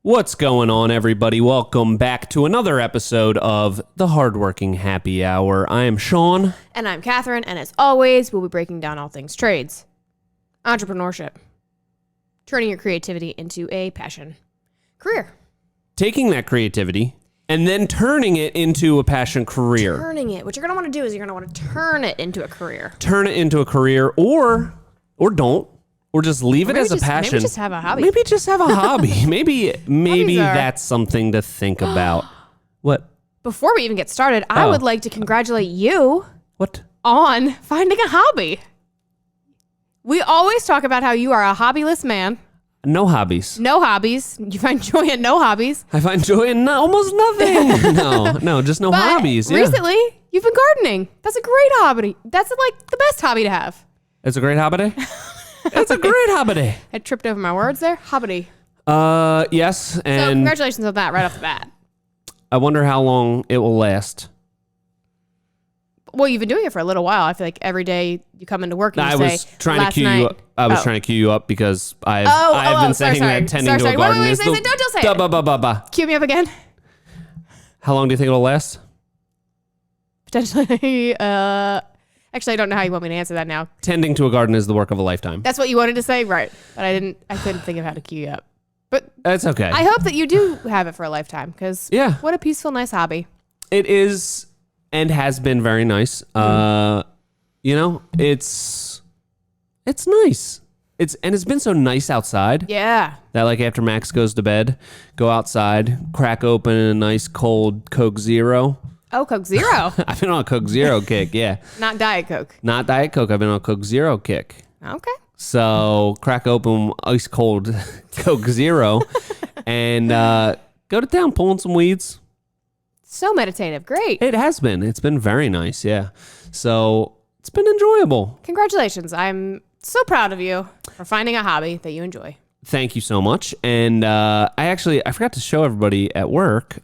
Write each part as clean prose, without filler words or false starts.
What's going on, everybody? Welcome back to another episode of the Hardworking Happy Hour. I am Sean. And I'm Catherine, and as always, we'll be breaking down all things trades, entrepreneurship, turning your creativity into a passion, career. Taking that creativity and then turning it into a passion career. Turning it. What you're going to want to do is you're going to want to turn it into a career. Turn it into a career or don't. Or just leave it as a passion. Maybe just have a hobby. Maybe just have a hobby. Maybe that's something to think about. What? Before we even get started, I would like to congratulate you. What? On finding a hobby. We always talk about how you are a hobbyless man. No hobbies. No hobbies. You find joy in no hobbies. I find joy in almost nothing. No, just no hobbies. Yeah. Recently, you've been gardening. That's a great hobby. That's like the best hobby to have. It's a great hobby? It's a great hobby. I tripped over my words there. Hobby. Yes. And so congratulations on that right off the bat. I wonder how long it will last. Well, you've been doing it for a little while. I feel like every day you come into work and you say, was trying to cue you up. I was trying to cue you up because I've been saying that tending to a garden is the... Don't say it. Cue me up again. How long do you think it'll last? Potentially, actually, I don't know how you want me to answer that now. Tending to a garden is the work of a lifetime. That's what you wanted to say? Right. But I couldn't think of how to cue you up. But that's okay. I hope that you do have it for a lifetime because what a peaceful, nice hobby. It is and has been very nice. It's nice. It's been so nice outside. Yeah. That like after Max goes to bed, go outside, crack open a nice cold Coke Zero. Oh, Coke Zero. I've been on a Coke Zero kick, yeah. Not Diet Coke. Not Diet Coke. I've been on a Coke Zero kick. Okay. So crack open ice cold Coke Zero and go to town pulling some weeds. So meditative. Great. It has been. It's been very nice, yeah. So it's been enjoyable. Congratulations. I'm so proud of you for finding a hobby that you enjoy. Thank you so much. And I forgot to show everybody at work.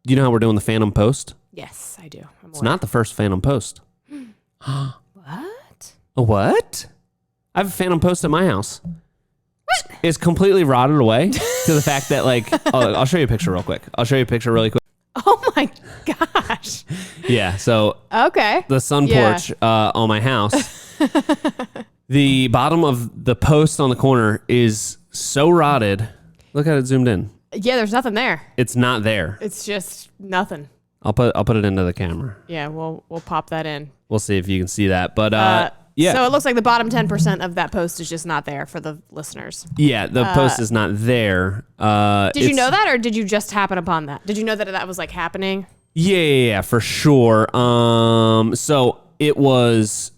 You know how we're doing the Phantom Post? Yes, I do. It's not the first Phantom Post. What? A what? I have a Phantom Post at my house. What? It's completely rotted away to the fact that, I'll show you a picture real quick. Really quick. Oh my gosh. Yeah, so. Okay. The sun porch on my house. The bottom of the post on the corner is so rotted. Look at it zoomed in. Yeah, there's nothing there. It's not there. It's just nothing. I'll put it into the camera. Yeah, we'll pop that in. We'll see if you can see that. But yeah. So it looks like the bottom 10% of that post is just not there for the listeners. Yeah, the post is not there. Did you know that, or did you just happen upon that? Did you know that was happening? Yeah, for sure. So it was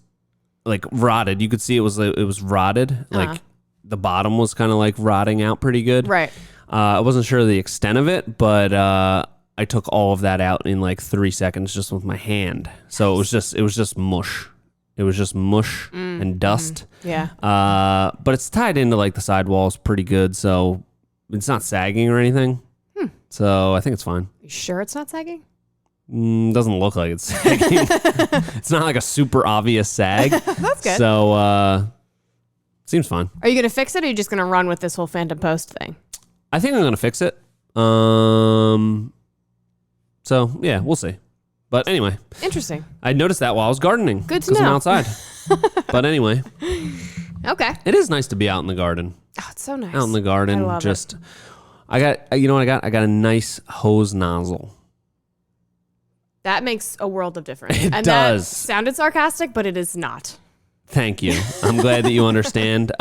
rotted. You could see it was rotted. Like the bottom was kind of rotting out pretty good. Right. I wasn't sure of the extent of it, but I took all of that out in 3 seconds just with my hand. So it was just mush. It was just mush and dust. Yeah. But it's tied into the sidewalls pretty good, so it's not sagging or anything. So I think it's fine. You sure it's not sagging? Doesn't look like it's sagging. It's not a super obvious sag. That's good. So seems fine. Are you going to fix it, or are you just going to run with this whole Phantom Post thing? I think I'm going to fix it. So, yeah, we'll see. But anyway. Interesting. I noticed that while I was gardening. Good to know. Because I'm outside. But anyway. Okay. It is nice to be out in the garden. Oh, it's so nice. Out in the garden. I love it. I got, you know what I got? I got a nice hose nozzle. That makes a world of difference. It and does. That sounded sarcastic, but it is not. Thank you. I'm glad that you understand.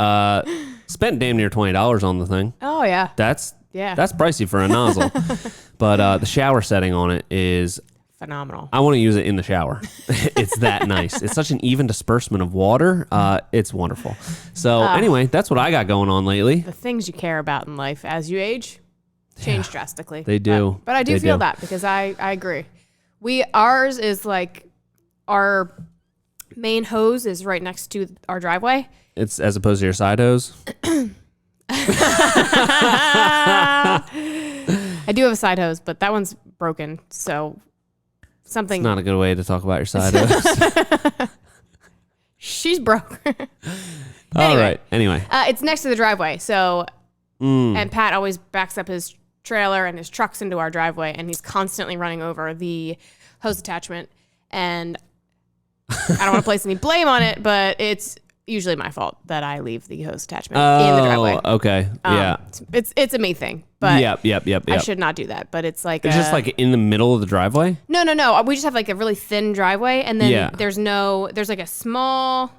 Spent damn near $20 on the thing. Oh, yeah. That's pricey for a nozzle. But the shower setting on it is phenomenal. I want to use it in the shower. It's that nice. It's such an even disbursement of water. It's wonderful. So anyway, that's what I got going on lately. The things you care about in life as you age change drastically. They do. But I do feel that because I agree. Ours is our main hose is right next to our driveway. It's as opposed to your side hose? I do have a side hose, but that one's broken. So something. It's not a good way to talk about your side hose. She's broke. All right. Anyway. It's next to the driveway. So And Pat always backs up his trailer and his trucks into our driveway, and he's constantly running over the hose attachment. And I don't want to place any blame on it, but it's usually my fault that I leave the hose attachment in the driveway. Okay. Yeah. It's a me thing, but Yep. I should not do that. But it's like It's just like in the middle of the driveway? No. We just have like a really thin driveway, and then there's like a small,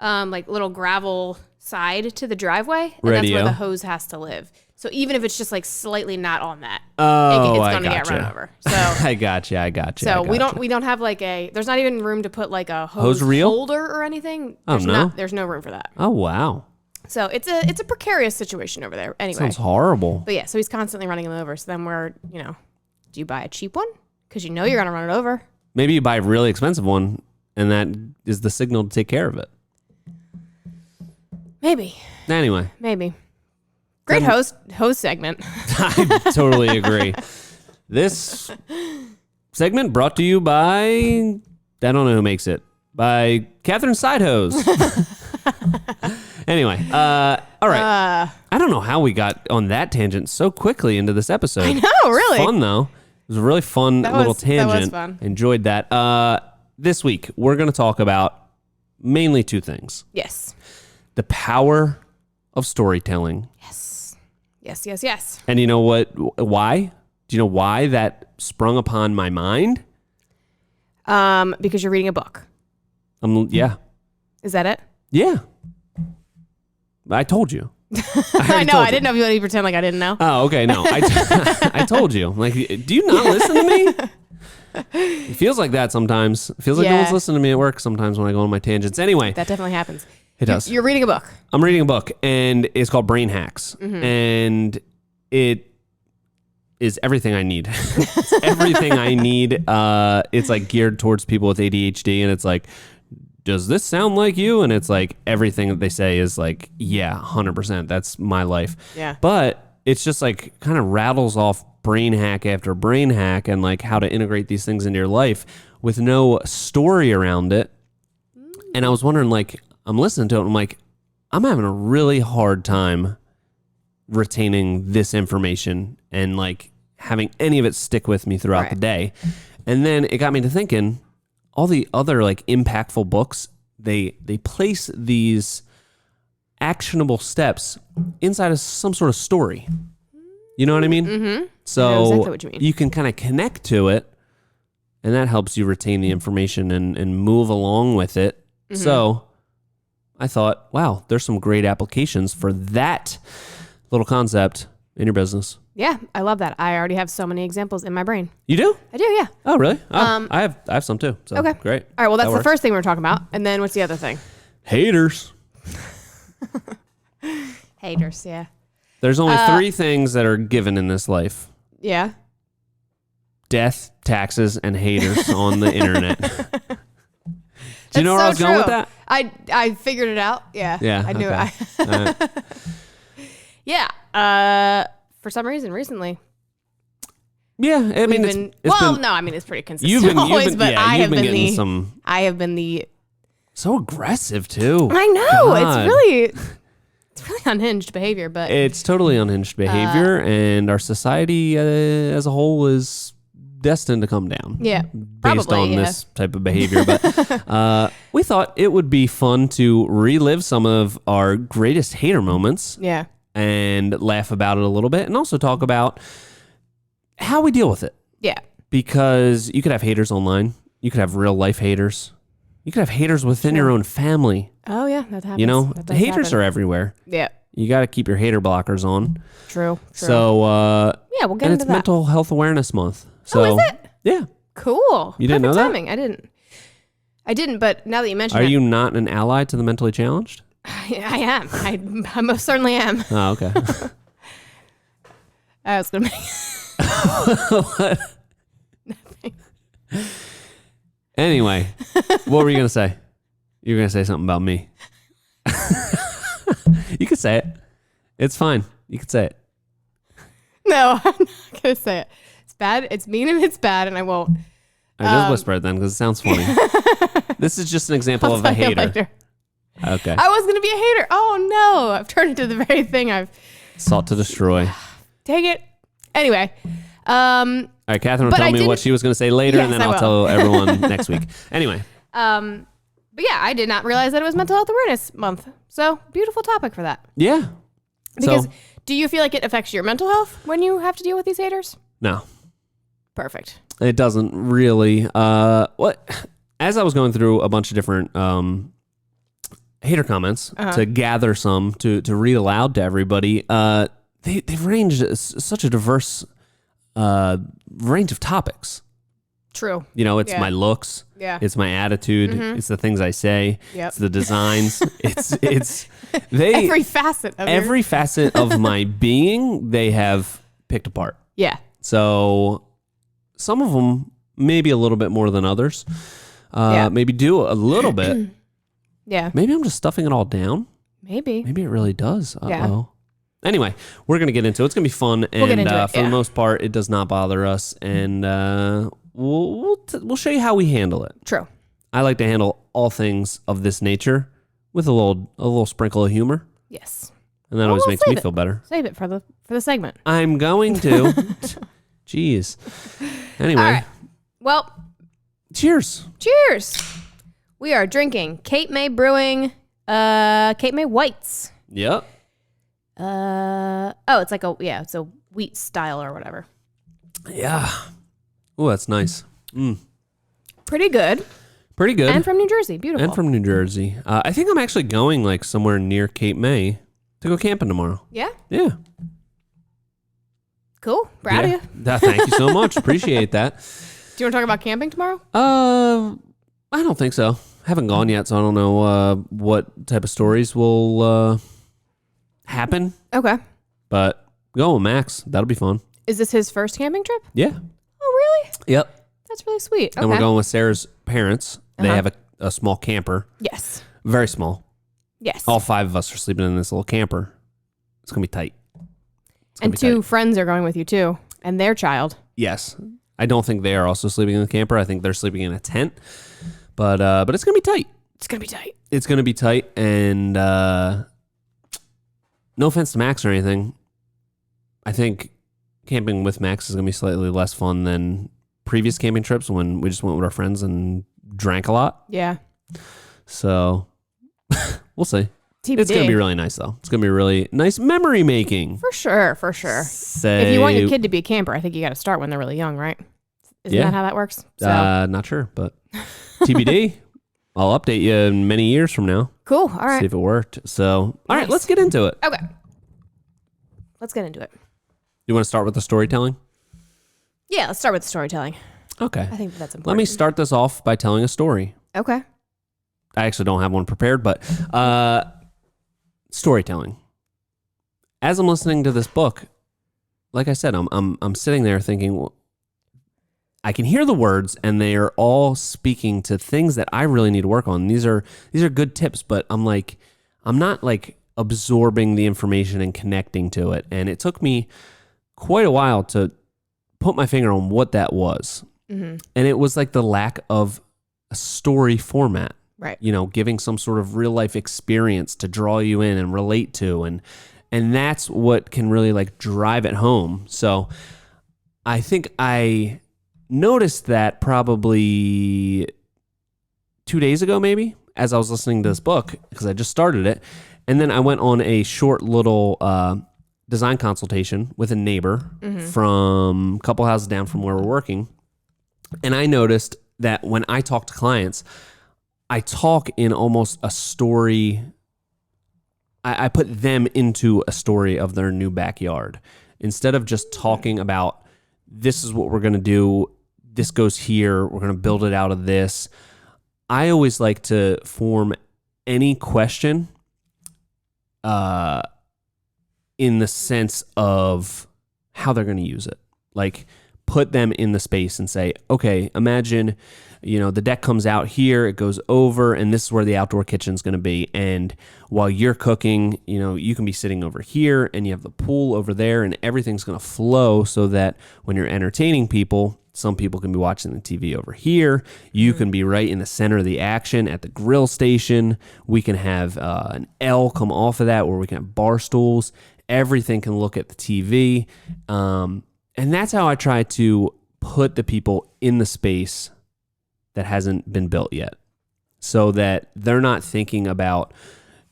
like little gravel side to the driveway, and that's where the hose has to live. So even if it's just like slightly not on that, it's going to get run over. So I got you. So we don't have like there's not even room to put like a hose reel holder or anything. There's no room for that. Oh wow. So it's a precarious situation over there. Anyway, sounds horrible. But yeah, so he's constantly running him over. So then do you buy a cheap one because you're gonna run it over? Maybe you buy a really expensive one, and that is the signal to take care of it. Maybe. Anyway. Maybe. Great host segment. I totally agree. This segment brought to you by, I don't know who makes it, by Catherine Sidehose. Anyway, all right. I don't know how we got on that tangent so quickly into this episode. I know, really. Fun, though. It was a really fun little tangent. That was fun. Enjoyed that. This week, we're going to talk about mainly two things. Yes. The power of storytelling. Yes. And you know what? Why? Do you know why that sprung upon my mind? Because you're reading a book. Yeah. Is that it? Yeah. I told you. I know. I didn't know if you wanted to pretend like I didn't know. Oh, okay. No, I told you. Like, do you not listen to me? It feels like that sometimes. It feels like no one's listening to me at work sometimes when I go on my tangents. Anyway. That definitely happens. It does. You're reading a book. I'm reading a book, and it's called Brain Hacks. Mm-hmm. And it is everything I need. It's everything I need. It's like geared towards people with ADHD, and it's like, does this sound like you? And it's like everything that they say is like, yeah, 100%. That's my life. Yeah. But it's just like kind of rattles off brain hack after brain hack and like how to integrate these things into your life with no story around it. And I was wondering, like, I'm listening to it, and I'm like, I'm having a really hard time retaining this information and like having any of it stick with me throughout the day. And then it got me to thinking, all the other like impactful books, they place these actionable steps inside of some sort of story. You know what I mean? Mm-hmm. So I know exactly what you mean. You can kind of connect to it, and that helps you retain the information and move along with it. Mm-hmm. So I thought, wow, there's some great applications for that little concept in your business. Yeah, I love that. I already have so many examples in my brain. You do? I do, yeah. Oh, really? I have some too. So okay, great. All right, well, that's the first thing we're talking about. And then what's the other thing? Haters. Haters, yeah. There's only three things that are given in this life. Yeah. Death, taxes, and haters on the internet. Do you know where I was going with that? I figured it out. Yeah. Yeah. I knew okay. it. Right. Yeah. For some reason recently. Yeah. I mean, it's pretty consistent always, but I have been the so aggressive too. I know. God. It's really unhinged behavior, but it's totally unhinged behavior, and our society as a whole is destined to come down. Yeah, based on this type of behavior. But we thought it would be fun to relive some of our greatest hater moments. Yeah, and laugh about it a little bit, and also talk about how we deal with it. Yeah, because you could have haters online. You could have real life haters. You could have haters within your own family. Oh yeah, that happens. You know, the haters are everywhere. Yeah. You got to keep your hater blockers on. True. So, yeah, we'll get into that. And it's Mental Health Awareness Month. So, is it? Yeah. Cool. You didn't know that? Timing. I didn't, but now that you mention it. Are you not an ally to the mentally challenged? I am. I most certainly am. Oh, okay. I was going to make... Nothing. Anyway, what were you going to say? You were going to say something about me. You could say it. It's fine. You could say it. No, I'm not going to say it. It's bad. It's mean and it's bad, and I won't. I just whisper it then because it sounds funny. This is just an example of a hater. Okay. I was going to be a hater. Oh, no. I've turned into the very thing I've Salt to destroy. Dang it. Anyway. All right, Catherine will tell me what she was going to say later, and then I'll tell everyone next week. Anyway. But yeah, I did not realize that it was Mental Health Awareness Month. So, beautiful topic for that. Yeah. Because do you feel like it affects your mental health when you have to deal with these haters? No. Perfect. It doesn't really. As I was going through a bunch of different hater comments to gather some to read aloud to everybody, they've ranged such a diverse range of topics. True. It's my looks. Yeah. It's my attitude. Mm-hmm. It's the things I say. Yep. It's the designs. it's every facet of my being. They have picked apart. Yeah. So some of them maybe a little bit more than others. Maybe do a little bit. Yeah. Maybe I'm just stuffing it all down. Maybe it really does. Yeah. Anyway, we're going to get into it. It's going to be fun. And for the most part, it does not bother us. And we'll show you how we handle it. True. I like to handle all things of this nature with a little sprinkle of humor. Yes. And that always makes me feel better. Save it for the segment. I'm going to. Jeez. Anyway. All right. Well. Cheers. Cheers. We are drinking Cape May Brewing, Cape May Whites. Yep. It's like it's a wheat style or whatever. Yeah. Oh, that's nice. Pretty good. And from New Jersey. Beautiful. I think I'm actually going somewhere near Cape May to go camping tomorrow. Yeah? Yeah. Cool. Proud of you. Thank you so much. Appreciate that. Do you want to talk about camping tomorrow? I don't think so. Haven't gone yet, so I don't know what type of stories will happen. Okay. But go with Max. That'll be fun. Is this his first camping trip? Yeah. Oh, really? Yep. That's really sweet. Okay. And we're going with Sarah's parents. They have a small camper. Yes. Very small. Yes. All 5 of us are sleeping in this little camper. It's going to be tight. And 2 friends are going with you, too. And their child. Yes. I don't think they are also sleeping in the camper. I think they're sleeping in a tent. But it's going to be tight. It's going to be tight. It's going to be tight. And no offense to Max or anything, I think camping with Max is going to be slightly less fun than previous camping trips when we just went with our friends and drank a lot. Yeah. So we'll see. TBD. It's going to be really nice, though. It's going to be really nice memory making. For sure. If you want your kid to be a camper, I think you got to start when they're really young, right? Isn't that how that works? So. Not sure, but TBD. I'll update you in many years from now. Cool. All right. See if it worked. So, all right, let's get into it. Okay. Let's get into it. You want to start with the storytelling? Yeah, let's start with the storytelling. Okay. I think that's important. Let me start this off by telling a story. Okay. I actually don't have one prepared, but storytelling. As I'm listening to this book, like I said, I'm sitting there thinking, well, I can hear the words, and they are all speaking to things that I really need to work on. These are good tips, but I'm not absorbing the information and connecting to it. And it took me quite a while to put my finger on what that was. Mm-hmm. And it was like the lack of a story format. Right. Giving some sort of real life experience to draw you in and relate to. And that's what can really drive it home. So I think I noticed that probably 2 days ago, maybe, as I was listening to this book, because I just started it. And then I went on a short little design consultation with a neighbor from a couple houses down from where we're working. And I noticed that when I talk to clients, I talk in almost a story. I put them into a story of their new backyard. Instead of just talking about, this is what we're going to do, this goes here, we're going to build it out of this. I always like to form any question in the sense of how they're going to use it. Put them in the space and say, okay, imagine, the deck comes out here, it goes over, and this is where the outdoor kitchen's going to be. And while you're cooking, you can be sitting over here, and you have the pool over there, and everything's going to flow so that when you're entertaining people, some people can be watching the TV over here. You can be right in the center of the action at the grill station. We can have an L come off of that where we can have bar stools. everything can look at the TV. And that's how I try to put the people in the space that hasn't been built yet, so that they're not thinking about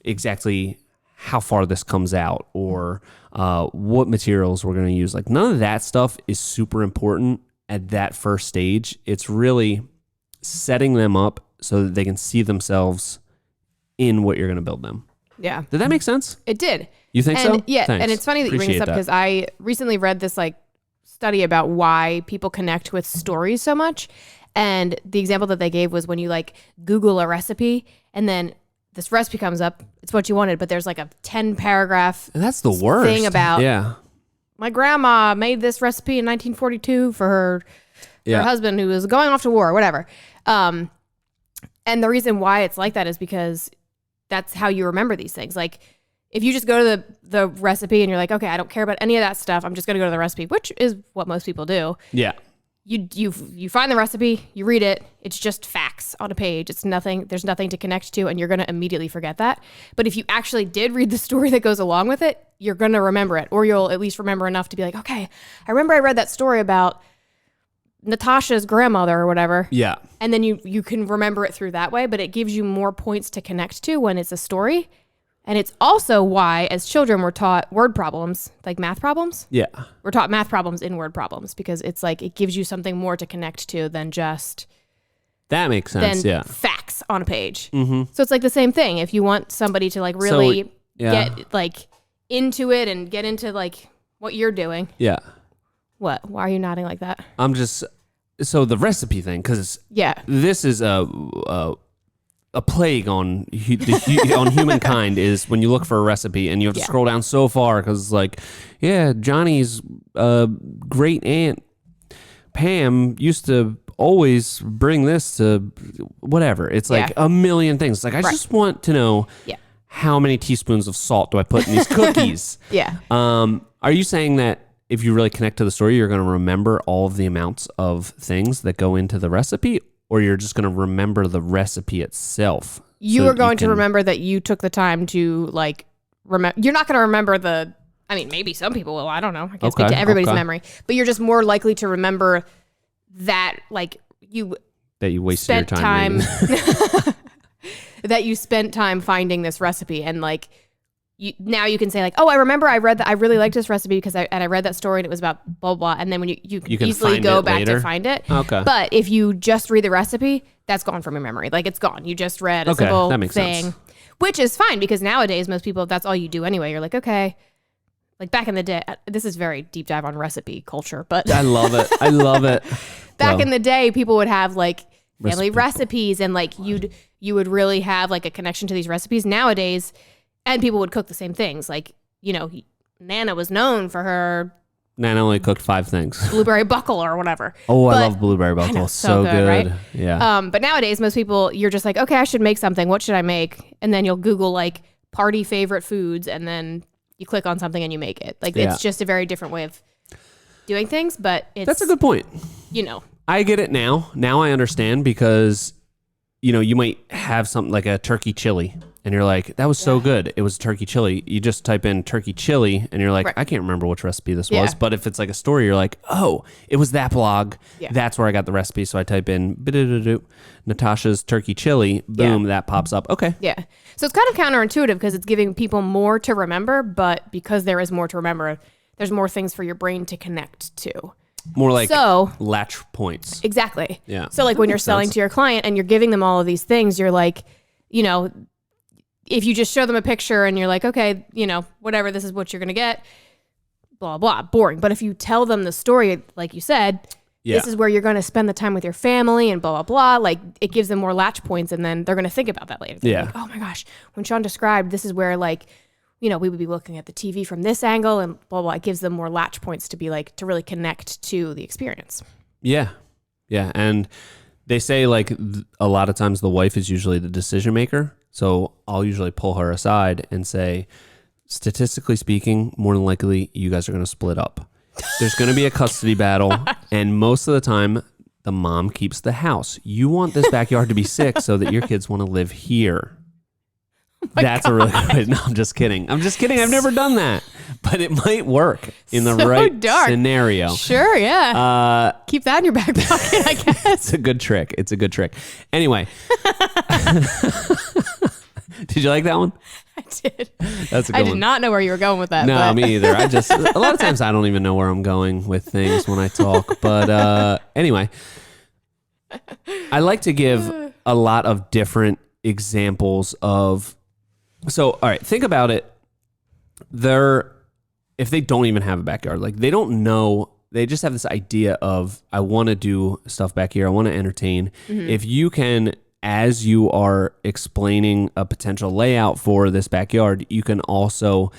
exactly how far this comes out or what materials we're going to use. Like, none of that stuff is super important at that first stage. It's really setting them up so that they can see themselves in what you're going to build them. Yeah. Did that make sense? It did. You think so? Yeah. Thanks. And it's funny that you bring this up because I recently read this like study about why people connect with stories so much. And the example that they gave was when you like Google a recipe and then this recipe comes up, it's what you wanted, but there's like a 10 paragraph that's the worst thing about my grandma made this recipe in 1942 for her husband who was going off to war or whatever. And the reason why it's like that is because that's how you remember these things. Like if you just go to the recipe and you're like, okay, I don't care about any of that stuff, I'm just going to go to the recipe, which is what most people do. Yeah. You find the recipe, you read it, it's just facts on a page. It's nothing, there's nothing to connect to, and you're going to immediately forget that. But if you actually did read the story that goes along with it, you're going to remember it, or you'll at least remember enough to be like, okay, I remember I read that story about Natasha's grandmother or whatever. Yeah. And then you can remember it through that way, but it gives you more points to connect to when it's a story. And it's also why, as children, we're taught word problems, like math problems. Yeah. We're taught math problems in word problems because it's like it gives you something more to connect to than just that makes sense. Facts on a page. Mm-hmm. So it's like the same thing. If you want somebody to like really get like into it and get into like what you're doing. Yeah. What? Why are you nodding like that? I'm just so the recipe thing because this is a plague on on humankind is when you look for a recipe and you have to scroll down so far because like Johnny's great aunt Pam used to always bring this to whatever. It's like a million things. Like I just want to know how many teaspoons of salt do I put in these cookies. Are you saying that if you really connect to the story you're going to remember all of the amounts of things that go into the recipe? Or you're just going to remember the recipe itself. You are going to remember that you took the time to like remember. You're not going to remember I mean, maybe some people will. I don't know. I can't speak to everybody's memory. But you're just more likely to remember that like that you wasted your time. That you spent time finding this recipe and like now you can say like, oh, I remember I really liked this recipe because I read that story and it was about blah, blah. And then when you can easily go back to find it. Okay. But if you just read the recipe, that's gone from your memory. Like it's gone. You just read a simple thing, sense. Which is fine because nowadays most people, that's all you do anyway. You're like, okay. Like back in the day, this is very deep dive on recipe culture, but I love it. I love it. Back in the day, people would have like family recipes and like you would really have like a connection to these recipes. Nowadays, and people would cook the same things. Like, Nana was known for her... Nana only cooked 5 things. Blueberry buckle or whatever. Oh, I love blueberry buckle. Know, so good. Right? Yeah. But nowadays, most people, you're just like, okay, I should make something. What should I make? And then you'll Google like party favorite foods and then you click on something and you make it. Like it's just a very different way of doing things, but it's... That's a good point. I get it now. Now I understand because, you might have something like a turkey chili. And you're like, that was so good. It was turkey chili. You just type in turkey chili and you're like, I can't remember which recipe this was. But if it's like a story, you're like, oh, it was that blog. Yeah. That's where I got the recipe. So I type in Natasha's turkey chili. Boom, that pops up. Okay. Yeah. So it's kind of counterintuitive because it's giving people more to remember. But because there is more to remember, there's more things for your brain to connect to. More like latch points. Exactly. Yeah. So like when you're selling to your client and you're giving them all of these things, you're like, if you just show them a picture and you're like, okay, whatever, this is what you're going to get, blah, blah, boring. But if you tell them the story, like you said, this is where you're going to spend the time with your family and blah, blah, blah, like it gives them more latch points and then they're going to think about that later. They're like, oh my gosh, when Sean described, this is where like, we would be looking at the TV from this angle and blah, blah. It gives them more latch points to be like, to really connect to the experience. Yeah. Yeah. And they say like a lot of times the wife is usually the decision maker. So I'll usually pull her aside and say, statistically speaking, more than likely, you guys are going to split up. There's going to be a custody battle. And most of the time, the mom keeps the house. You want this backyard to be sick so that your kids want to live here. That's a really good. No, I'm just kidding. I've never done that, but it might work in the right scenario. Sure, yeah. Keep that in your back pocket, I guess. It's a good trick. Anyway. Did you like that one? I did. That's a good one. I did not know where you were going with that. No, me either. A lot of times I don't even know where I'm going with things when I talk. But anyway, I like to give a lot of different examples of. So, all right, think about it. If they don't even have a backyard, like they don't know, they just have this idea of, I want to do stuff back here. I want to entertain. Mm-hmm. If you can, as you are explaining a potential layout for this backyard, you can also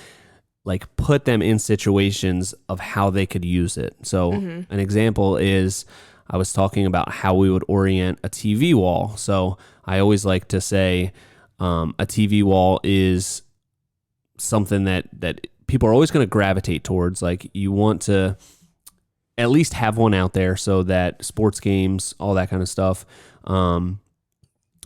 like put them in situations of how they could use it. So an example is, I was talking about how we would orient a TV wall. So I always like to say a TV wall is something that people are always going to gravitate towards. Like you want to at least have one out there so that sports games, all that kind of stuff,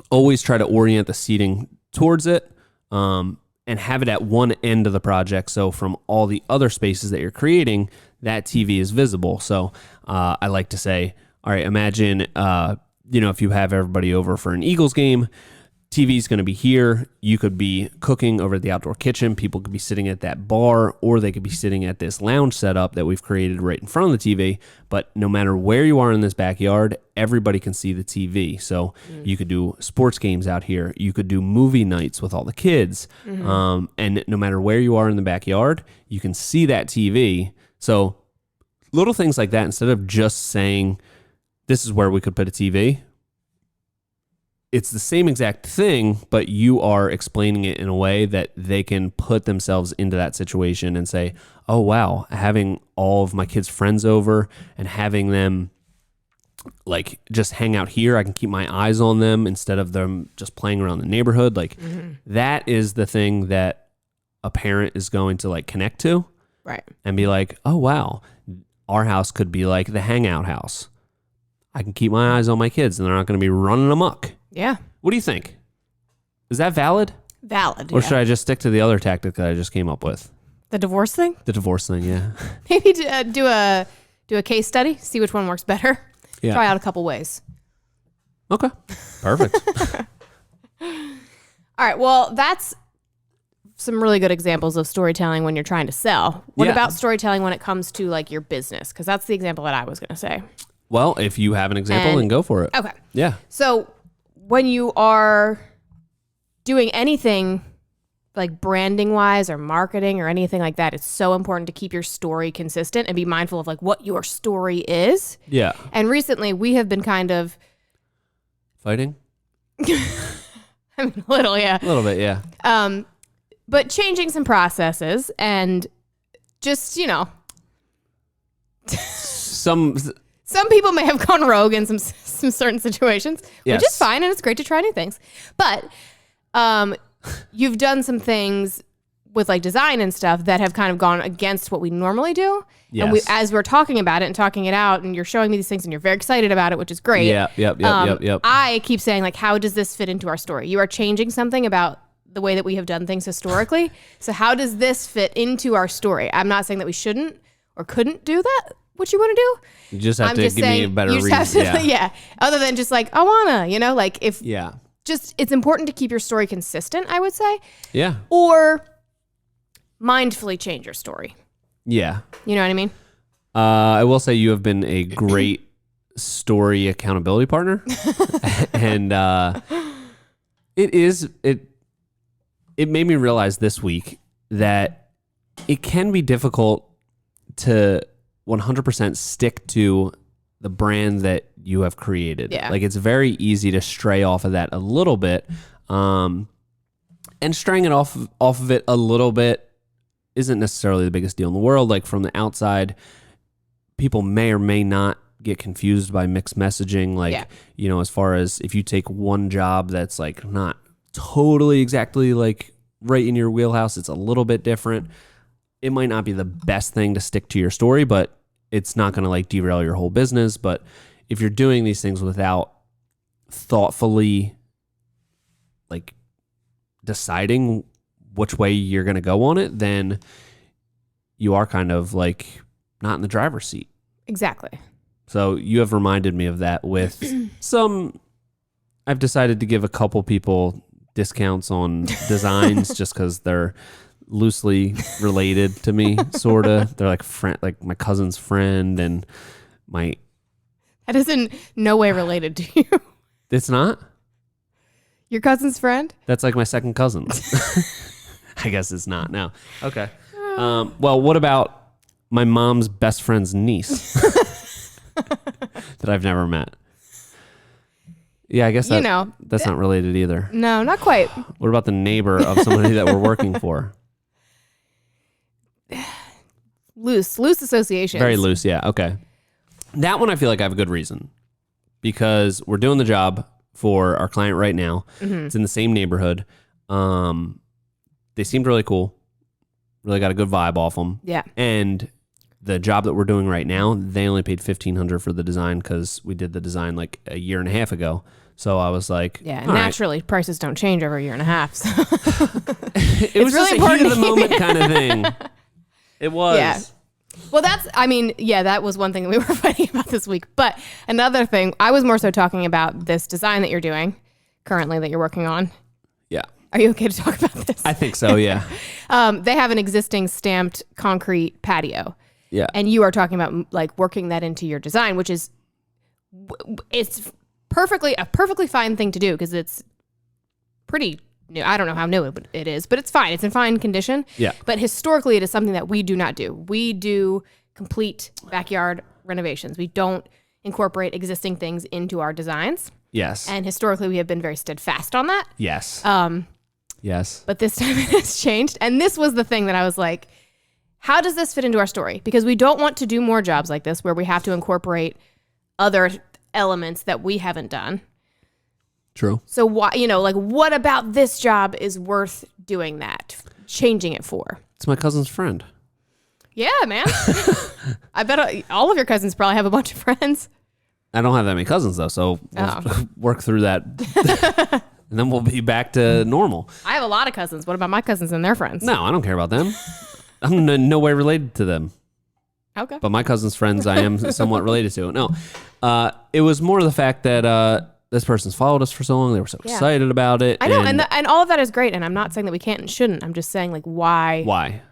always try to orient the seating towards it and have it at one end of the project. So from all the other spaces that you're creating, that TV is visible. So I like to say, all right, imagine, if you have everybody over for an Eagles game, TV is going to be here. You could be cooking over at the outdoor kitchen. People could be sitting at that bar, or they could be sitting at this lounge setup that we've created right in front of the TV. But no matter where you are in this backyard, everybody can see the TV. So you could do sports games out here. You could do movie nights with all the kids. And no matter where you are in the backyard, you can see that TV. So little things like that, instead of just saying, this is where we could put a TV, it's the same exact thing, but you are explaining it in a way that they can put themselves into that situation and say, oh, wow, having all of my kids' friends over and having them like just hang out here, I can keep my eyes on them instead of them just playing around the neighborhood. Like that is the thing that a parent is going to like connect to. Right. And be like, oh, wow, our house could be like the hangout house. I can keep my eyes on my kids and they're not going to be running amok. Yeah. What do you think? Is that valid? Valid. Or should I just stick to the other tactic that I just came up with? The divorce thing? The divorce thing, yeah. Maybe do a case study, see which one works better. Yeah. Try out a couple ways. Okay. Perfect. All right. Well, that's some really good examples of storytelling when you're trying to sell. What about storytelling when it comes to like your business? Because that's the example that I was going to say. Well, if you have an example, then go for it. Okay. Yeah. So when you are doing anything like branding wise or marketing or anything like that, it's so important to keep your story consistent and be mindful of like what your story is. Yeah. And recently we have been kind of fighting. I mean, a little, yeah. A little bit, yeah. But changing some processes and just, Some people may have gone rogue in some certain situations, which is fine, and it's great to try new things. But you've done some things with like design and stuff that have kind of gone against what we normally do. Yes. And as we're talking about it and talking it out, and you're showing me these things, and you're very excited about it, which is great. Yep. I keep saying like, how does this fit into our story? You are changing something about the way that we have done things historically. So how does this fit into our story? I'm not saying that we shouldn't or couldn't do that. What you want to do? You just have to give me a better reason. Other than just like, I wanna, like if just it's important to keep your story consistent, I would say. Yeah. Or mindfully change your story. Yeah. You know what I mean? I will say you have been a great story accountability partner. And it made me realize this week that it can be difficult to 100% stick to the brand that you have created. Yeah. Like it's very easy to stray off of that a little bit. And straying it off of it a little bit isn't necessarily the biggest deal in the world. Like from the outside, people may or may not get confused by mixed messaging. Like, as far as if you take one job that's like not totally exactly like right in your wheelhouse, it's a little bit different. It might not be the best thing to stick to your story, but it's not going to like derail your whole business. But if you're doing these things without thoughtfully like deciding which way you're going to go on it, then you are kind of like not in the driver's seat. Exactly. So you have reminded me of that with I've decided to give a couple people discounts on designs just because they're loosely related to me, sort of. They're like my cousin's friend and my... That is in no way related to you. It's not? Your cousin's friend? That's like my second cousin. I guess it's not now. Okay. Well, what about my mom's best friend's niece that I've never met? Yeah, I guess that's not related either. No, not quite. What about the neighbor of somebody that we're working for? Loose associations. Very loose, yeah. Okay. That one I feel like I have a good reason because we're doing the job for our client right now. Mm-hmm. It's in the same neighborhood. They seemed really cool. Really got a good vibe off them. Yeah. And the job that we're doing right now, they only paid $1,500 for the design because we did the design like a year and a half ago. So I was like, yeah, naturally prices don't change over a year and a half. So. It was really just a heat of the moment kind of thing. It was. Yeah. Well, that was one thing that we were fighting about this week. But another thing, I was more so talking about this design that you're doing currently that you're working on. Yeah. Are you okay to talk about this? I think so, yeah. They have an existing stamped concrete patio. Yeah. And you are talking about like working that into your design, which is, it's a perfectly fine thing to do because it's pretty new. I don't know how new it is, but it's fine. It's in fine condition. Yeah. But historically, it is something that we do not do. We do complete backyard renovations. We don't incorporate existing things into our designs. Yes. And historically, we have been very steadfast on that. Yes. Yes. But this time it has changed. And this was the thing that I was like, how does this fit into our story? Because we don't want to do more jobs like this where we have to incorporate other elements that we haven't done. True. So why, what about this job is worth doing that, changing it for? It's my cousin's friend. Yeah, man. I bet all of your cousins probably have a bunch of friends. I don't have that many cousins though, so we'll work through that. And then we'll be back to normal. I have a lot of cousins. What about my cousins and their friends? No, I don't care about them. I'm in no way related to them. Okay. But my cousin's friends I am somewhat related to. No, it was more the fact that this person's followed us for so long. They were so excited about it. I know, and all of that is great. And I'm not saying that we can't and shouldn't. I'm just saying, like, why?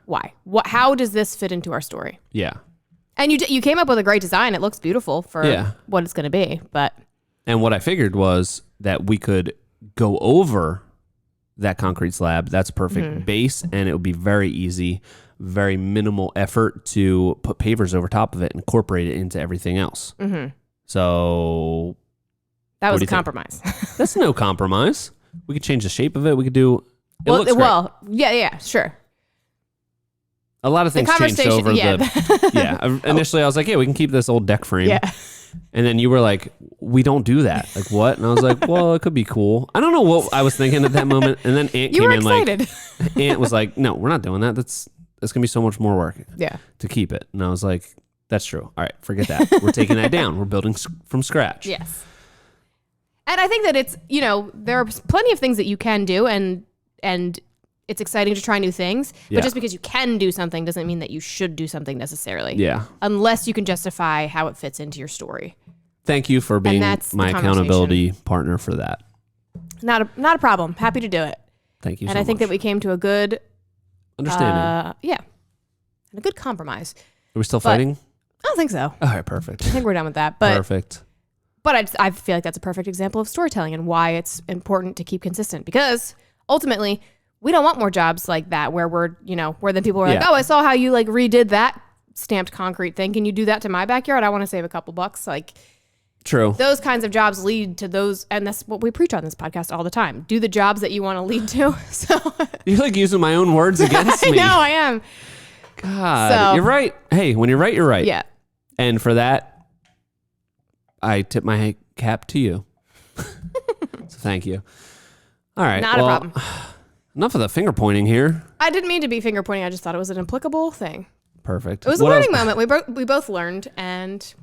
Why? How does this fit into our story? Yeah. And you came up with a great design. It looks beautiful for what it's going to be. And what I figured was that we could go over that concrete slab. That's a perfect base, and it would be very easy, very minimal effort to put pavers over top of it and incorporate it into everything else. Mm-hmm. So that was a compromise. That's no compromise. We could change the shape of it. We could do. Looks great. Yeah, sure. A lot of things changed over Initially, I was like, "Yeah, we can keep this old deck frame." Yeah. And then you were like, "We don't do that." Like what? And I was like, "Well, it could be cool." I don't know what I was thinking at that moment. And then Aunt came in excited. like, Aunt was like, "No, we're not doing that. That's gonna be so much more work." Yeah. To keep it. And I was like, "That's true. All right, forget that. We're taking that down. We're building from scratch." Yes. And I think that it's, there are plenty of things that you can do and it's exciting to try new things, but just because you can do something doesn't mean that you should do something necessarily. Yeah. Unless you can justify how it fits into your story. Thank you for being my accountability partner for that. Not a problem. Happy to do it. Thank you and so much. I think that we came to a good understanding. And a good compromise. Are we still fighting? I don't think so. All right, perfect. I think we're done with that. But perfect. But I feel like that's a perfect example of storytelling and why it's important to keep consistent, because ultimately we don't want more jobs like that where we're, where then people are like, oh, I saw how you like redid that stamped concrete thing. Can you do that to my backyard? I want to save a couple bucks. Like, true. Those kinds of jobs lead to those. And that's what we preach on this podcast all the time. Do the jobs that you want to lead to. So you're like using my own words against me. I know I am. God, you're right. Hey, when you're right, you're right. Yeah. And for that, I tip my cap to you. So thank you. All right. Not a problem. Enough of the finger pointing here. I didn't mean to be finger pointing. I just thought it was an applicable thing. Perfect. It was a learning moment. We both learned and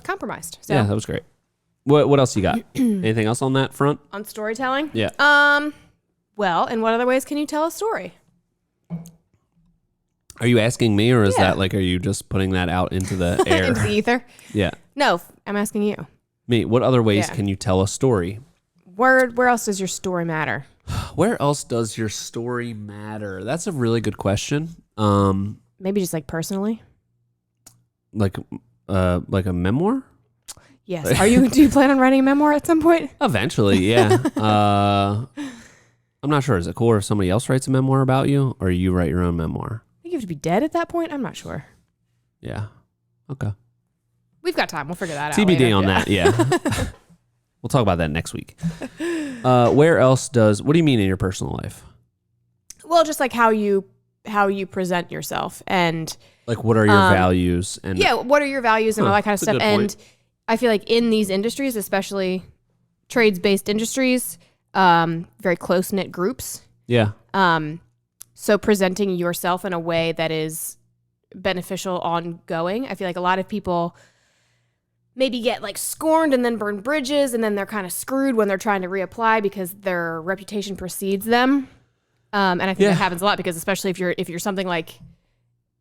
compromised. So. Yeah, that was great. What else you got? Anything else on that front? On storytelling? Yeah. Well, in what other ways can you tell a story? Are you asking me, or is that like, are you just putting that out into the air? Into the ether? Yeah. No, I'm asking you. Me, what other ways can you tell a story? Where else does your story matter? Where else does your story matter? That's a really good question. Maybe just like personally? Like a memoir? Yes. Do you plan on writing a memoir at some point? Eventually, yeah. I'm not sure. Is it cooler if somebody else writes a memoir about you, or you write your own memoir? I think you have to be dead at that point. I'm not sure. Yeah. Okay. We've got time. We'll figure that out. TBD later. on that. Yeah. We'll talk about that next week. Where else what do you mean in your personal life? Well, just like how you present yourself and like what are your values and what are your values and all that kind of stuff. And point. I feel like in these industries, especially trades-based industries, very close-knit groups. Yeah. So presenting yourself in a way that is beneficial ongoing. I feel like a lot of people maybe get like scorned and then burn bridges, and then they're kind of screwed when they're trying to reapply because their reputation precedes them. And I think that happens a lot because especially if you're something like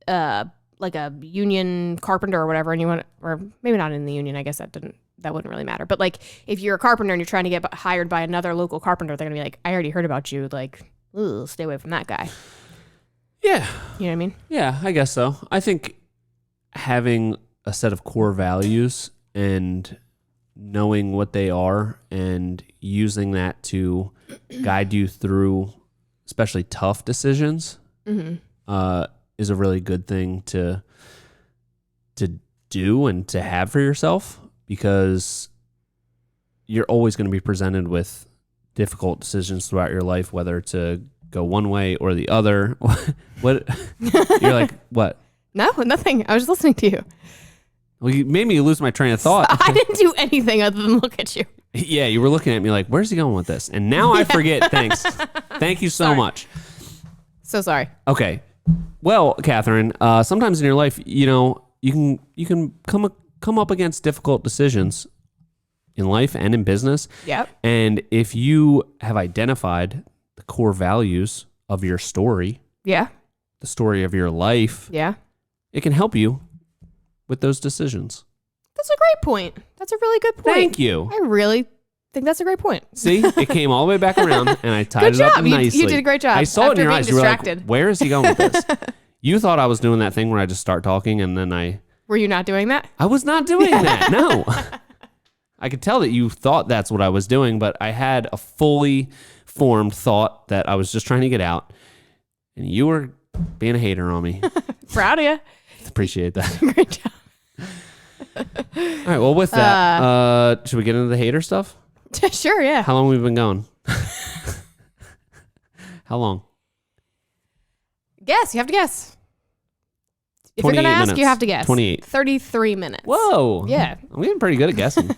a union carpenter or whatever, and you want, or maybe not in the union, I guess that wouldn't really matter. But like if you're a carpenter and you're trying to get hired by another local carpenter, they're gonna be like, I already heard about you. Like, ugh, stay away from that guy. Yeah. You know what I mean? Yeah, I guess so. I think having a set of core values and knowing what they are and using that to guide you through especially tough decisions is a really good thing to do and to have for yourself, because you're always going to be presented with difficult decisions throughout your life, whether to go one way or the other. What? You're like, what? No, nothing. I was just listening to you. Well, you made me lose my train of thought. I didn't do anything other than look at you. Yeah, you were looking at me like, where's he going with this? And now I forget. Thanks. Thank you so much. So sorry. Okay. Well, Catherine, sometimes in your life, you can come up against difficult decisions in life and in business. Yep. And if you have identified the core values of your story, the story of your life, it can help you with those decisions. That's a great point. That's a really good point. Thank you. I really think that's a great point. See, it came all the way back around, and I tied it up nicely. You did a great job. I saw it in your eyes. You were distracted. like, where is he going with this? You thought I was doing that thing where I just start talking, and then Were you not doing that? I was not doing that, no. I could tell that you thought that's what I was doing, but I had a fully formed thought that I was just trying to get out, and you were being a hater on me. Proud of you. Appreciate that. Great job. All right, well, with that, should we get into the hater stuff? Sure, yeah. How long have we been going? How long? Guess. You have to guess. If you're going to ask, you have to guess. 28. 33 minutes. Whoa. Yeah. I'm getting pretty good at guessing.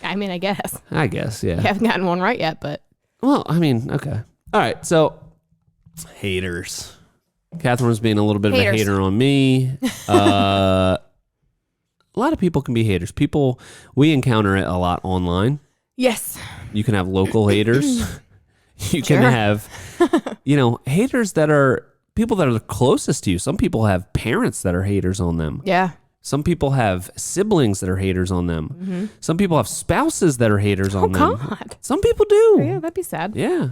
I mean, I guess. I guess, yeah. You haven't gotten one right yet, but. Well, I mean, okay. All right, so haters. Catherine was being a little bit of a hater on me. A lot of people can be haters. We encounter it a lot online. Yes. You can have local haters. You can have, haters that are people that are the closest to you. Some people have parents that are haters on them. Yeah. Some people have siblings that are haters on them. Mm-hmm. Some people have spouses that are haters on them. Oh, God. Some people do. Yeah, that'd be sad. Yeah.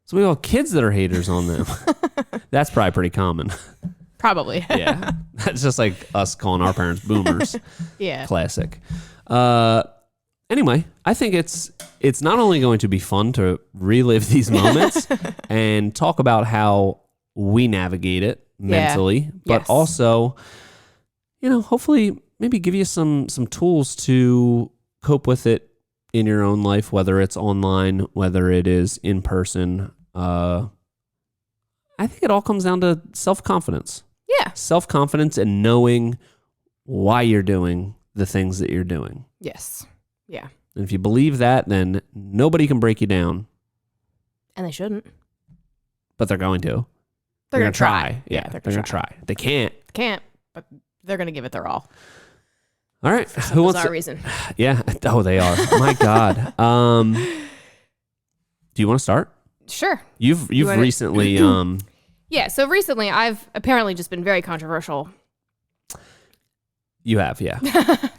Some people have kids that are haters on them. That's probably pretty common. Probably. Yeah. That's just like us calling our parents boomers. Yeah. Classic. Anyway, I think it's not only going to be fun to relive these moments and talk about how we navigate it mentally, but also, hopefully maybe give you some tools to cope with it in your own life, whether it's online, whether it is in person. I think it all comes down to self-confidence. Yeah. Self-confidence and knowing why you're doing the things that you're doing. Yes. Yeah. And if you believe that, then nobody can break you down. And they shouldn't. But they're going to. They're going to try. Yeah, they're going to try. They can't. Can't, but they're going to give it their all. All right. For some bizarre reason. Yeah. Oh, they are. My God. Do you want to start? Sure. You've recently Yeah, so recently I've apparently just been very controversial. You have, yeah.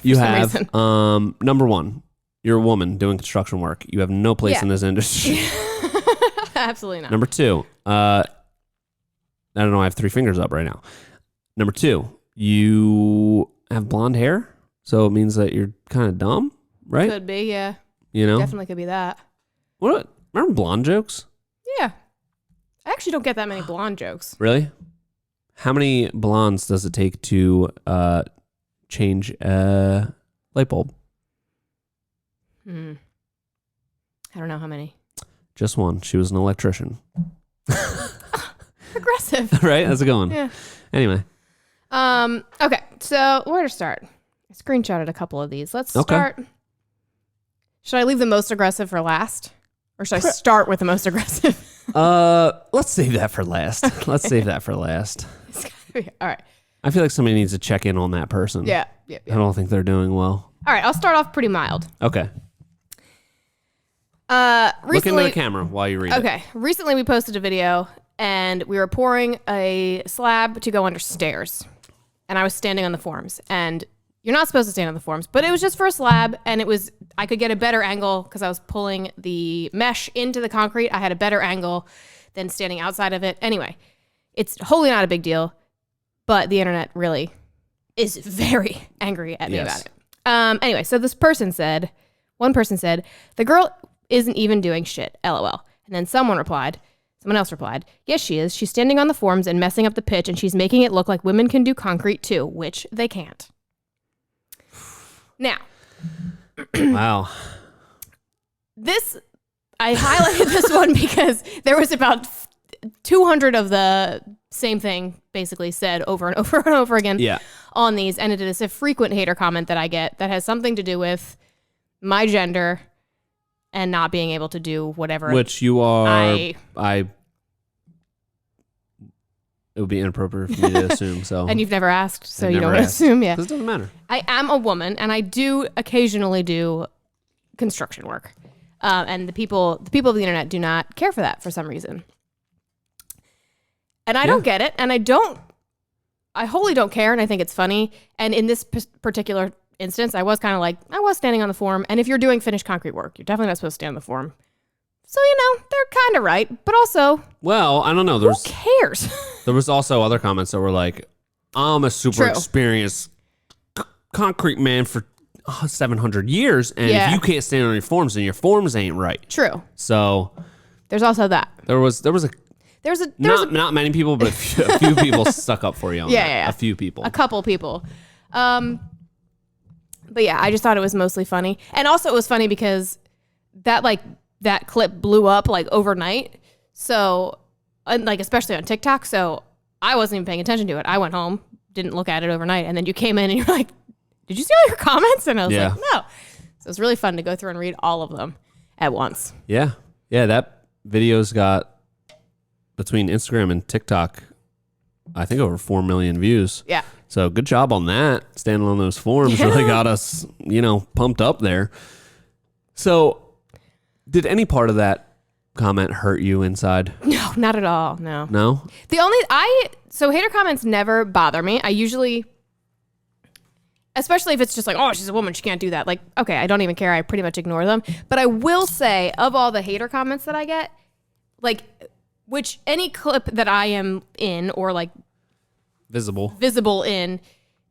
You have. Number one, you're a woman doing construction work. You have no place in this industry. Absolutely not. Number two, I don't know, I have 3 fingers up right now. Number two, you have blonde hair, so it means that you're kind of dumb, right? Could be, yeah. You know? Definitely could be that. What? Remember blonde jokes? Yeah. I actually don't get that many blonde jokes. Really? How many blondes does it take to change a light bulb? I don't know how many. Just one. She was an electrician. Aggressive. Right? How's it going? Yeah. Anyway. Okay, so where to start? I screenshotted a couple of these. Let's start. Should I leave the most aggressive for last? Or should I start with the most aggressive? Let's save that for last. Let's save that for last. All right. I feel like somebody needs to check in on that person. Yeah. I don't think they're doing well. All right, I'll start off pretty mild. Okay. Recently, look into the camera while you read it. Okay. Recently we posted a video and we were pouring a slab to go under stairs. And I was standing on the forms. And you're not supposed to stand on the forms, but it was just for a slab, and I could get a better angle because I was pulling the mesh into the concrete. I had a better angle than standing outside of it. Anyway, it's wholly not a big deal, but the internet really is very angry at me about it. Anyway, so one person said, the girl isn't even doing shit, LOL. And then someone else replied, yes, she is. She's standing on the forms and messing up the pitch, and she's making it look like women can do concrete too, which they can't. Now, wow. I highlighted this one because there was about 200 of the same thing basically said over and over and over again on these. And it is a frequent hater comment that I get that has something to do with my gender and not being able to do whatever. Which you are, it would be inappropriate for me to assume. So, and you've never asked, so you don't assume. Yeah, because it doesn't matter. I am a woman, and I do occasionally do construction work, and the people of the internet do not care for that for some reason, and I don't get it, and I wholly don't care, and I think it's funny. And in this particular instance, I was kind of like, I was standing on the form, and if you're doing finished concrete work, you're definitely not supposed to stand on the form. So, they're kind of right, but also... Well, I don't know. Who cares? There was also other comments that were like, I'm a super experienced concrete man for 700 years, and if you can't stand on your forms, then your forms ain't right. True. So... There's also that. Not many people, but a few people stuck up for you on that. Yeah. A few people. A couple people. But yeah, I just thought it was mostly funny. And also it was funny because that clip blew up overnight. So, especially on TikTok. So I wasn't even paying attention to it. I went home, didn't look at it overnight. And then you came in and you're like, did you see all your comments? And I was like, no. So it was really fun to go through and read all of them at once. Yeah. Yeah. That video's got, between Instagram and TikTok, I think over 4 million views. Yeah. So good job on that. Standing on those forums really got us, pumped up there. So did any part of that comment hurt you inside? No, not at all. No. No? So hater comments never bother me. I usually, especially if it's just like, oh, she's a woman, she can't do that. Okay, I don't even care. I pretty much ignore them. But I will say, of all the hater comments that I get, which any clip that I am in or visible in,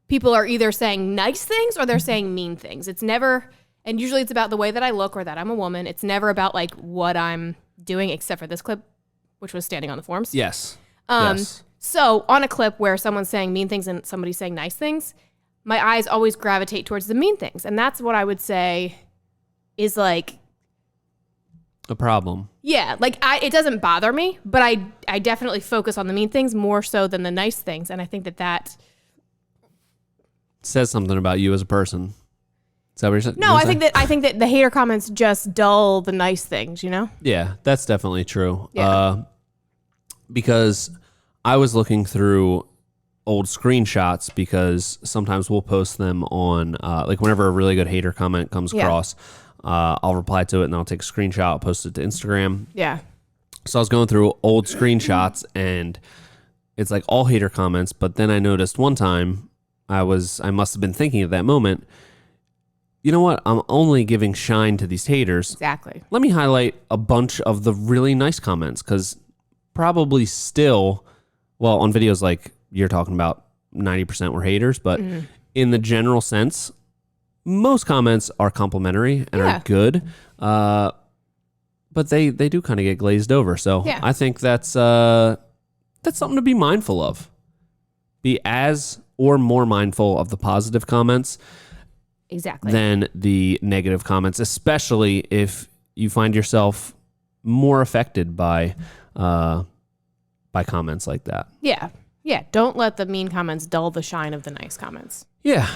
people are either saying nice things or they're saying mean things. It's never, and usually it's about the way that I look or that I'm a woman. It's never about what I'm doing, except for this clip, which was standing on the forms. Yes. Yes. So on a clip where someone's saying mean things and somebody's saying nice things, my eyes always gravitate towards the mean things. And that's what I would say is a problem. Yeah. It doesn't bother me, but I definitely focus on the mean things more so than the nice things. And I think that says something about you as a person. Is that what you're saying? No, I think that the hater comments just dull the nice things, Yeah, that's definitely true. Yeah. Because I was looking through old screenshots because sometimes we'll post them on, whenever a really good hater comment comes across, I'll reply to it and I'll take a screenshot, I'll post it to Instagram. Yeah. So I was going through old screenshots and it's like all hater comments. But then I noticed one time I must have been thinking at that moment, you know what? I'm only giving shine to these haters. Exactly. Let me highlight a bunch of the really nice comments, because probably still, well, on videos like you're talking about, 90% were haters, but in the general sense, most comments are complimentary and are good. But they do kind of get glazed over. So I think that's something to be mindful of. Be as or more mindful of the positive comments. Exactly. Than the negative comments, especially if you find yourself more affected by comments like that. Yeah. Yeah. Don't let the mean comments dull the shine of the nice comments. Yeah.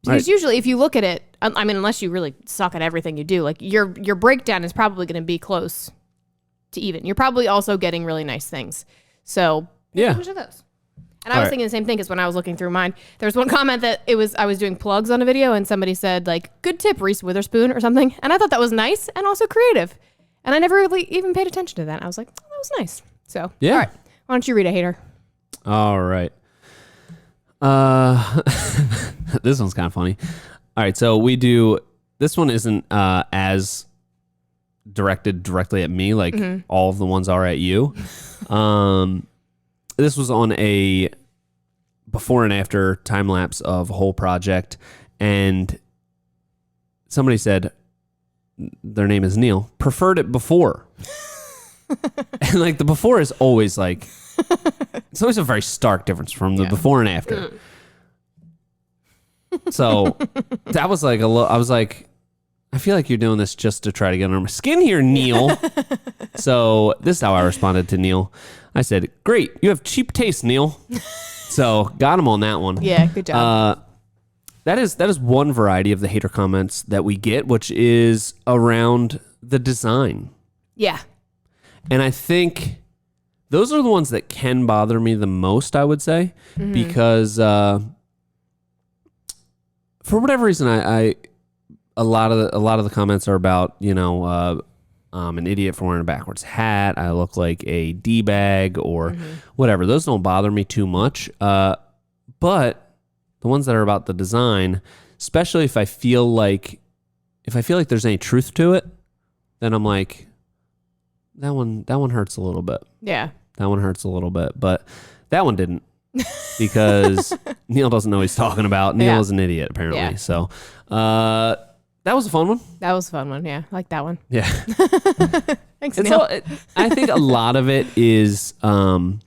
Because usually if you look at it, I mean, unless you really suck at everything you do, like your breakdown is probably going to be close to even. You're probably also getting really nice things. So yeah. Which of those? And I was thinking the same thing, because when I was looking through mine, there was one comment that I was doing plugs on a video and somebody said like, good tip, Reese Witherspoon or something. And I thought that was nice and also creative. And I never really even paid attention to that. I was like, oh, that was nice. So, yeah. All right. Why don't you read a hater? All right. This one's kind of funny. All right. So this one isn't as directed directly at me, like all of the ones are at you. This was on a before and after time lapse of a whole project, and somebody said, their name is Neil, preferred it before. And like the before is always like, it's always a very stark difference from the before and after. So that was like I was like, I feel like you're doing this just to try to get under my skin here, Neil. So this is how I responded to Neil. I said, great, you have cheap taste, Neil. So got him on that one. Yeah, good job. That is one variety of the hater comments that we get, which is around the design. Yeah. And I think those are the ones that can bother me the most, I would say, because for whatever reason, I a lot of the comments are about, you know, I'm an idiot for wearing a backwards hat. I look like a D-bag or whatever. Those don't bother me too much. But the ones that are about the design, especially if I feel like there's any truth to it, then I'm like, that one hurts a little bit. Yeah. That one hurts a little bit. But that one didn't, because Neil doesn't know what he's talking about. Neil is an idiot, apparently. Yeah. So that was a fun one. That was a fun one. Yeah. I like that one. Yeah. Thanks, Neil. I think a lot of it is, I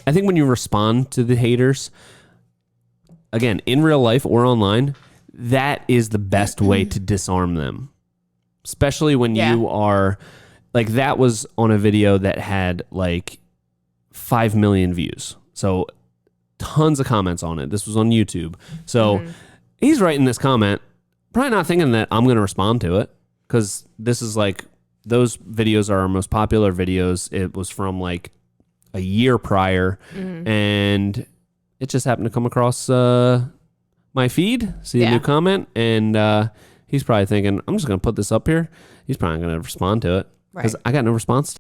think when you respond to the haters, again, in real life or online, that is the best way to disarm them. Especially when you are, like, that was on a video that had like 5 million views. So tons of comments on it. This was on YouTube. So he's writing this comment, probably not thinking that I'm going to respond to it, because this is like, those videos are our most popular videos. It was from like a year prior, and it just happened to come across my feed, see a new comment, and he's probably thinking, I'm just going to put this up here. He's probably going to respond to it, because I got no response